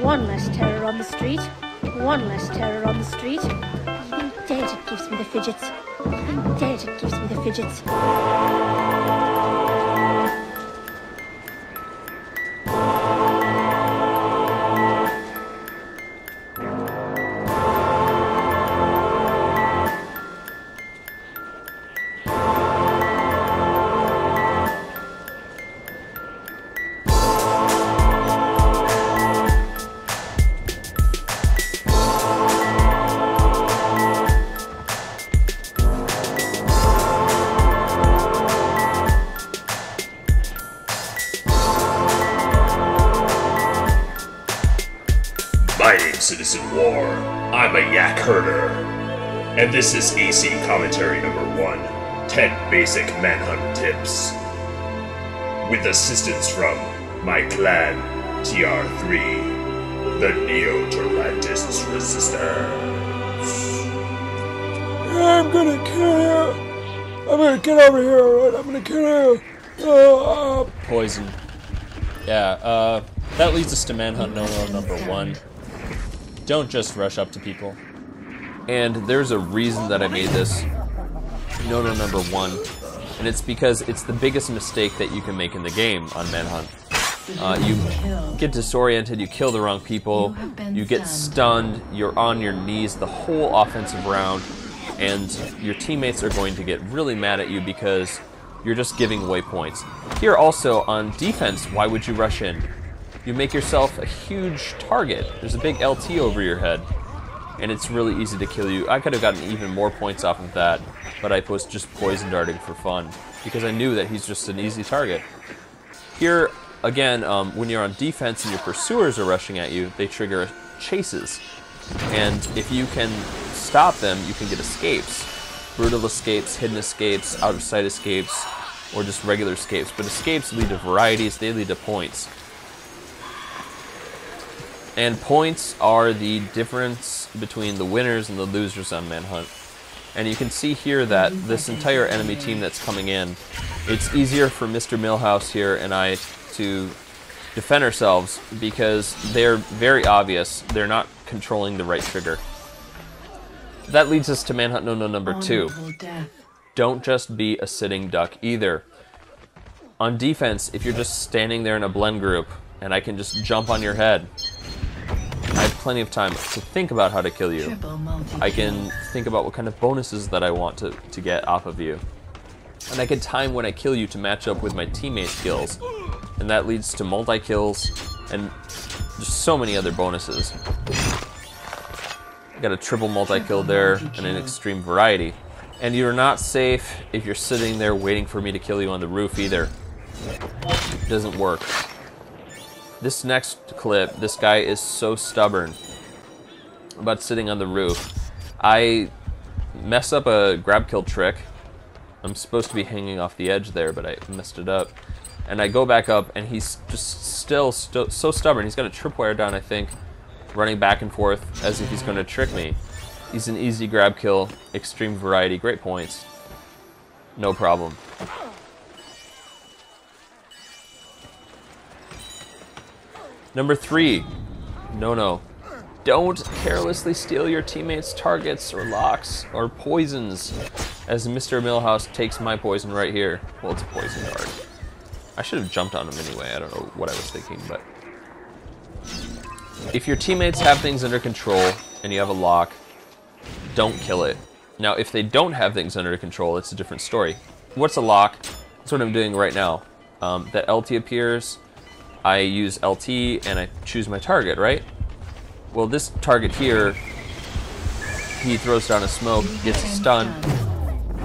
One less terror on the street. One less terror on the street. Indeed, it gives me the fidgets. Indeed, it gives me the fidgets. My name's Citizen War. I'm a yak herder. And this is AC Commentary number 1, 10 basic manhunt tips. With assistance from my clan, TR3, the Neo-Tarantists Resistance. I'm gonna kill you! I'm gonna get over here, alright? I'm gonna kill you! Poison. Yeah, that leads us to Manhunt no-no number 1. Don't just rush up to people. And there's a reason that I made this no-no number 1, and it's because it's the biggest mistake that you can make in the game on Manhunt. You get disoriented, you kill the wrong people, you get stunned, you're on your knees the whole offensive round, and your teammates are going to get really mad at you because you're just giving away points. Here also, on defense, why would you rush in? You make yourself a huge target. There's a big LT over your head, and it's really easy to kill you. I could have gotten even more points off of that, but I was just poison darting for fun, because I knew that he's just an easy target. Here, again, when you're on defense and your pursuers are rushing at you, they trigger chases. And if you can stop them, you can get escapes. Brutal escapes, hidden escapes, out of sight escapes, or just regular escapes. But escapes lead to varieties, they lead to points. And points are the difference between the winners and the losers on Manhunt. And you can see here that this entire enemy team that's coming in, it's easier for Mr. Milhouse here and I to defend ourselves because they're very obvious. They're not controlling the right trigger. That leads us to Manhunt no-no number 2. Don't just be a sitting duck either. On defense, if you're just standing there in a blend group and I can just jump on your head, I have plenty of time to think about how to kill you. I can think about what kind of bonuses that I want to get off of you. And I can time when I kill you to match up with my teammates' kills. And that leads to multi-kills and just so many other bonuses. Got a triple multi-kill there and an extreme variety. And you're not safe if you're sitting there waiting for me to kill you on the roof either. It doesn't work. This next clip, this guy is so stubborn about sitting on the roof. I mess up a grab kill trick. I'm supposed to be hanging off the edge there, but I messed it up. And I go back up, and he's just still so stubborn. He's got a tripwire down, I think, running back and forth as if he's going to trick me. He's an easy grab kill, extreme variety, great points. No problem. Number 3, no-no. Don't carelessly steal your teammates' targets or locks or poisons, as Mr. Milhouse takes my poison right here. Well, it's a poison dart. I should have jumped on him anyway. I don't know what I was thinking, but if your teammates have things under control and you have a lock, don't kill it. Now, if they don't have things under control, it's a different story. What's a lock? That's what I'm doing right now. That LT appears. I use LT and I choose my target, right? Well, this target here, he throws down a smoke, gets a stun,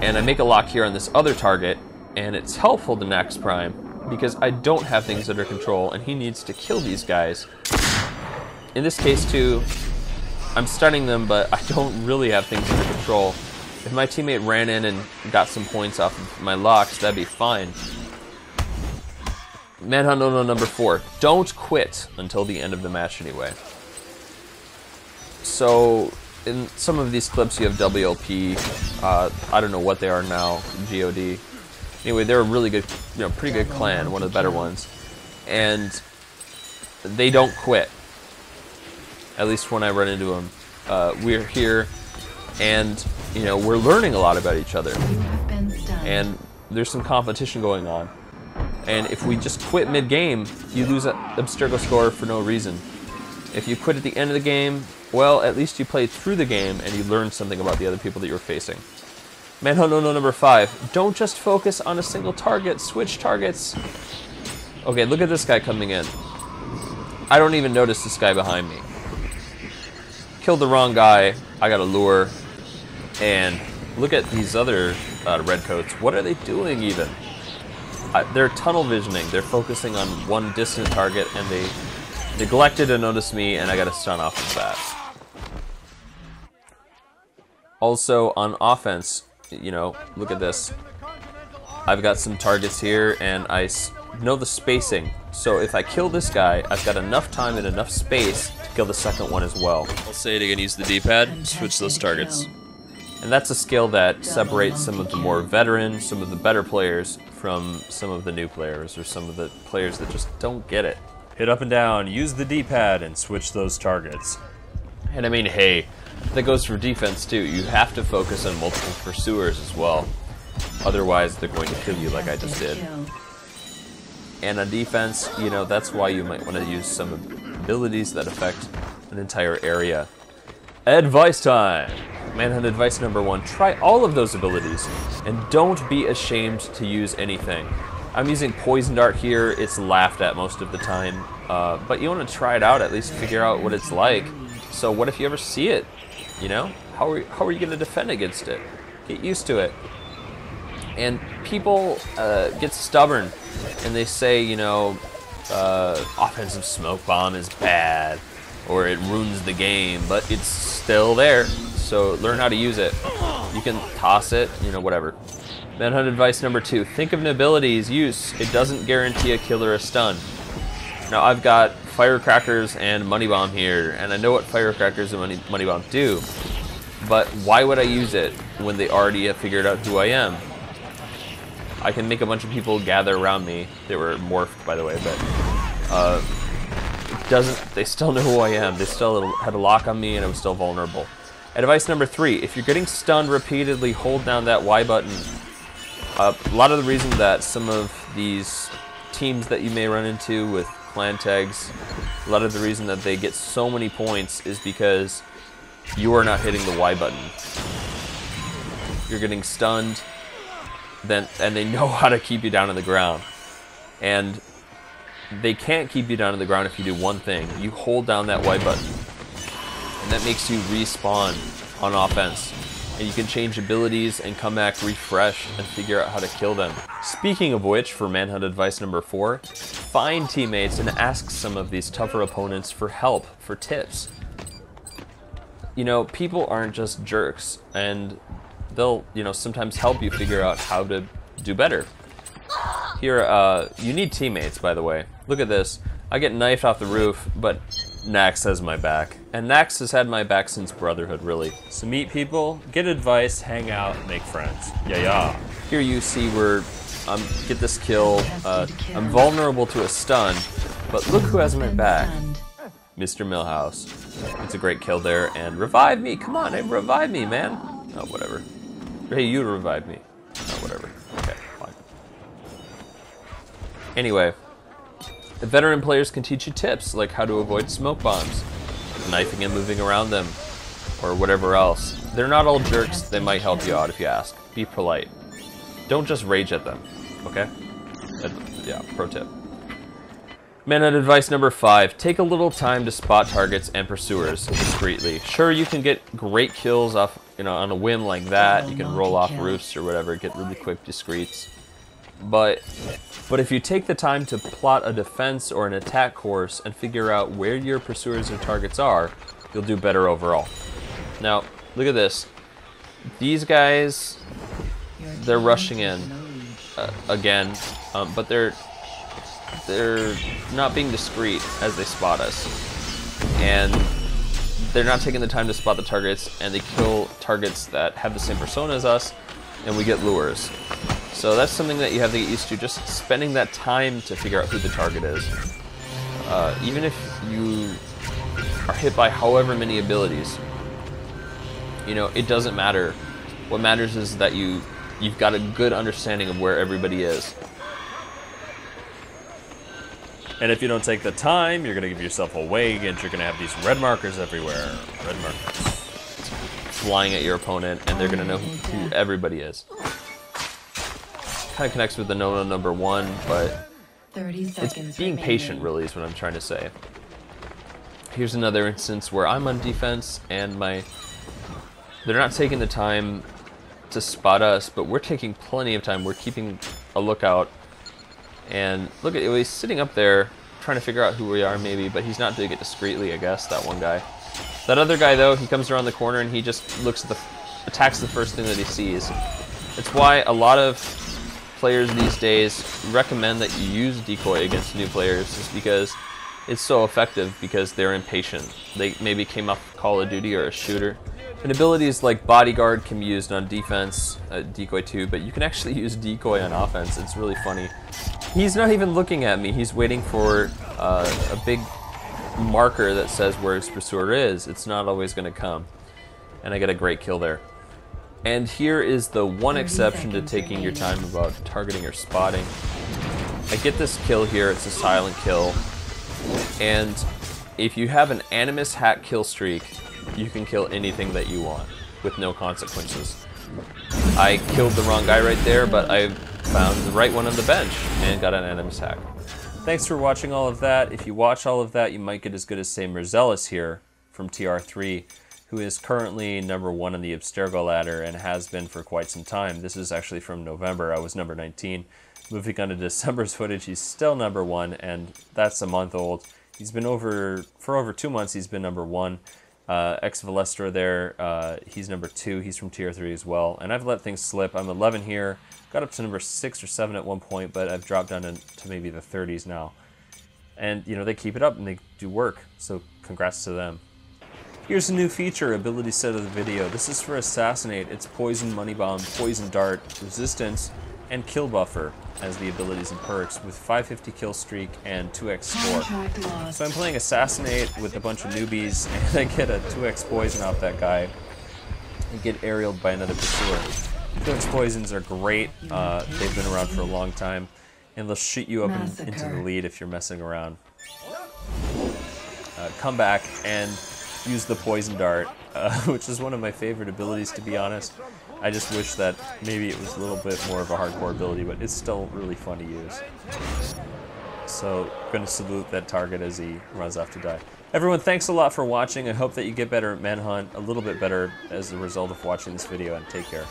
and I make a lock here on this other target, and it's helpful to Nax Prime because I don't have things under control and he needs to kill these guys. In this case too, I'm stunning them, but I don't really have things under control. If my teammate ran in and got some points off of my locks, that'd be fine. Manhunt no-no number 4. Don't quit until the end of the match anyway. So, in some of these clips you have WLP, I don't know what they are now, GOD. Anyway, they're a really good, pretty good clan, one of the better ones. And they don't quit. At least when I run into them. We're here, and you know, we're learning a lot about each other. And there's some competition going on. And if we just quit mid-game, you lose an Abstergo score for no reason. If you quit at the end of the game, well, at least you played through the game and you learned something about the other people that you were facing. Manhunt no-no number 5. Don't just focus on a single target. Switch targets. Okay, look at this guy coming in. I don't even notice this guy behind me. Killed the wrong guy. I got a lure. And look at these other redcoats. What are they doing even? They're tunnel visioning. They're focusing on one distant target, and they neglected to notice me, and I got a stun off of that. Also, on offense, you know, look at this. I've got some targets here, and I know the spacing. So if I kill this guy, I've got enough time and enough space to kill the second one as well. I'll say it again, use the D-pad, switch those targets. And that's a skill that separates some of the more veteran, some of the better players from some of the new players, or some of the players that just don't get it. Hit up and down, use the D-pad, and switch those targets. And I mean, hey, that goes for defense too. You have to focus on multiple pursuers as well. Otherwise, they're going to kill you like I just did. And on defense, you know, that's why you might want to use some abilities that affect an entire area. Advice time! Manhunt advice number 1. Try all of those abilities, and don't be ashamed to use anything. I'm using Poison Dart here. It's laughed at most of the time, but you want to try it out, at least figure out what it's like. So what if you ever see it? You know, how are you going to defend against it? Get used to it. And people get stubborn, and they say, you know, offensive smoke bomb is bad, or it ruins the game, but it's still there. So learn how to use it. You can toss it, you know, whatever. Manhunt advice number 2. Think of an ability's use. It doesn't guarantee a kill or a stun. Now I've got Firecrackers and Money Bomb here, and I know what Firecrackers and Money Bomb do, but why would I use it when they already have figured out who I am? I can make a bunch of people gather around me. They were morphed, by the way, but they still know who I am. They still had a lock on me, and I was still vulnerable. Advice number 3, if you're getting stunned repeatedly, hold down that Y button. A lot of the reason that some of these teams that you may run into with clan tags, a lot of the reason that they get so many points is because you are not hitting the Y button. You're getting stunned, and they know how to keep you down on the ground. And they can't keep you down on the ground if you do one thing. You hold down that Y button. And that makes you respawn on offense. And you can change abilities and come back, refresh, and figure out how to kill them. Speaking of which, for Manhunt advice number 4, find teammates and ask some of these tougher opponents for help, for tips. You know, people aren't just jerks, and they'll, you know, sometimes help you figure out how to do better. Here, you need teammates, by the way. Look at this. I get knifed off the roof, but Nax has my back. And Nax has had my back since Brotherhood, really. So meet people, get advice, hang out, make friends. Yeah. Here you see where get this kill. I'm vulnerable to a stun, but look who has my back. Mr. Millhouse. It's a great kill there, and revive me! Come on, revive me, man! Oh, whatever. Hey, you revive me. Oh, whatever. Okay, fine. Anyway, the veteran players can teach you tips, like how to avoid smoke bombs, knifing and moving around them, or whatever else. They're not all jerks. They might help you out if you ask. Be polite. Don't just rage at them, okay? Yeah, pro tip. Manhunt advice number 5. Take a little time to spot targets and pursuers discreetly. Sure, you can get great kills off, you know, on a whim like that. You can roll off roofs or whatever, get really quick discreets. But if you take the time to plot a defense or an attack course and figure out where your pursuers and targets are, you'll do better overall. Now, look at this. These guys, they're rushing in again, but they're not being discreet as they spot us. And they're not taking the time to spot the targets, and they kill targets that have the same persona as us, and we get lures. So that's something that you have to get used to, just spending that time to figure out who the target is. Even if you are hit by however many abilities. You know, it doesn't matter. What matters is that you've got a good understanding of where everybody is. And if you don't take the time, you're going to give yourself away, and you're going to have these red markers everywhere. Red markers. Flying at your opponent, and they're going to know who everybody is. Kind of connects with the no-no number 1, but 30 seconds it's being patient, really, is what I'm trying to say. Here's another instance where I'm on defense, and they're not taking the time to spot us, but we're taking plenty of time. We're keeping a lookout. And look at it, he's sitting up there trying to figure out who we are maybe, but he's not doing it discreetly, I guess, that one guy. That other guy, though, he comes around the corner and he just looks at attacks the first thing that he sees. It's why a lot of players these days recommend that you use decoy against new players, just because it's so effective, because they're impatient. They maybe came off Call of Duty or a shooter. And abilities like Bodyguard can be used on defense, decoy too, but you can actually use decoy on offense. It's really funny. He's not even looking at me. He's waiting for a big marker that says where his pursuer is. It's not always going to come. And I get a great kill there. And here is the one exception to taking your time about targeting or spotting. I get this kill here. It's a silent kill. And if you have an Animus hack kill streak, you can kill anything that you want with no consequences. I killed the wrong guy right there, but I found the right one on the bench and got an Animus hack. Thanks for watching all of that. If you watch all of that, you might get as good as, say, Merzelis here from TR3, who is currently number 1 on the Abstergo ladder and has been for quite some time. This is actually from November. I was number 19. Moving on to December's footage, he's still number 1, and that's a month old. He's been for over 2 months, he's been number 1. Ex-Valestra there, he's number 2, he's from tier 3 as well, and I've let things slip. I'm 11 here, got up to number 6 or 7 at one point, but I've dropped down to maybe the 30s now. And, you know, they keep it up and they do work, so congrats to them. Here's a new feature, ability set of the video. This is for Assassinate. It's Poison, Money Bomb, Poison Dart, Resistance, and Kill Buffer as the abilities and perks, with 550 kill streak and 2x score. So I'm playing Assassinate with a bunch of newbies, and I get a 2x poison off that guy and get aerialed by another pursuer. 2x poisons are great. They've been around for a long time, and they'll shoot you up into the lead if you're messing around. Come back and use the Poison Dart, which is one of my favorite abilities, to be honest. I just wish that maybe it was a little bit more of a hardcore ability, but it's still really fun to use. So, I'm going to salute that target as he runs off to die. Everyone, thanks a lot for watching. I hope that you get better at Manhunt, a little bit better as a result of watching this video, and take care.